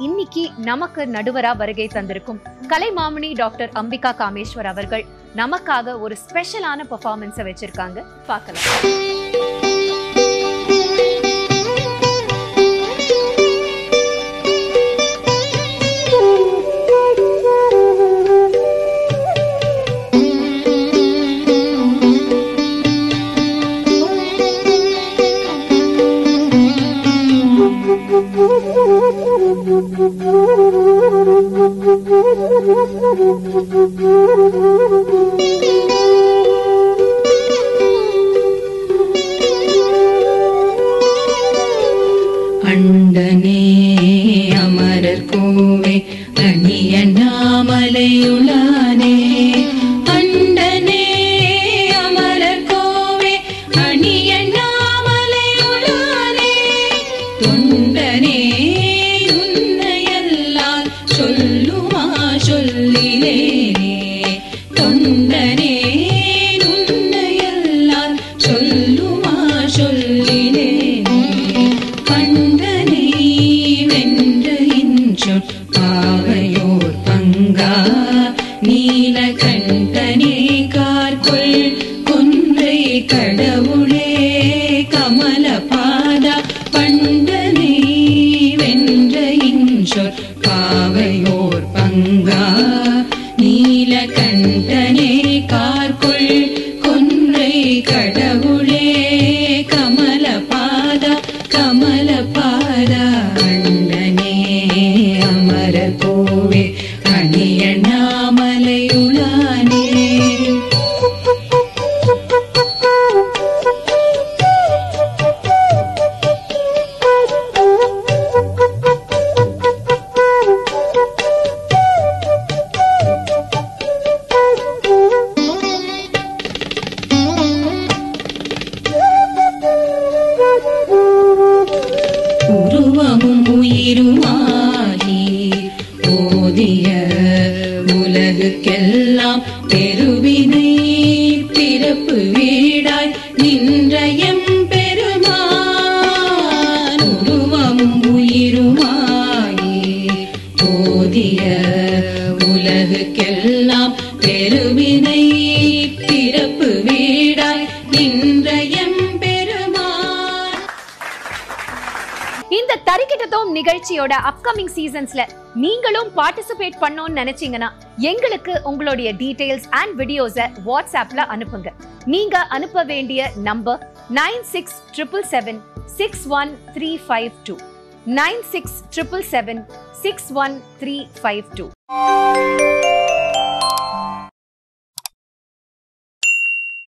இன்னைக்கு நமக்கு நடுவரா வருகை தந்திருக்கும் கலைமாமணி டாக்டர் அம்பிகா காமேஸ்வர் அவர்கள் நமக்காக ஒரு ஸ்பெஷலான பெர்ஃபார்மன்ஸை வச்சிருக்காங்க, பார்க்கலாம். அண்டனே அமரர் கோவே அணியண்ணாமலையுளானே, அண்டனே அமரர் கோவே அணியண்ணாமலையுளானே, தொண்டனே உன்னையல்லால் சொல்லுமா சொல்லிலேனே, தொண்டனே உன்னையல்லால் சொல்லுமா சொல்லிலேனே, கண்டனை வென்ற இன்றொல் பாவையோர் பங்கா நீலகண்டனே கார்கொள் கொன்றை கடவுளே கமலபாதா, பண்டனை வென்ற இன்றொல் பாவையோர் பங்கா நீலகண்டனே கார்கொள் கொன்றை கடவுளே கமலபாதா கமலபாதா, அண்டனே அமரர் கோவே அணியண்ணாமலையுளானே. உருவமும் உயிருமாகி ஓதிய உலகுக்கெல்லாம் பெருவினை பிறப்பு வீடாய் நின்றயம் பெருமான், உருவமும் உயிருமாகி ஓதிய உலகுக்கெல்லாம் பெருவினை பிறப்பு வீடாய் நின்றயம். இந்த தரிக்கிட்டதோம் நிகழ்ச்சியோட அப்கமிங் சீசன்ஸ்ல நீங்களும் பார்ட்டிசிபேட் பண்ணணும்னு நினைச்சீங்கன்னா எங்களுக்கு உங்களுடைய டீடைல்ஸ் அண்ட் வீடியோஸை வாட்ஸ்அப்ல அனுப்புங்க. நீங்க அனுப்ப வேண்டிய நம்பர் 9677761352 9677761352.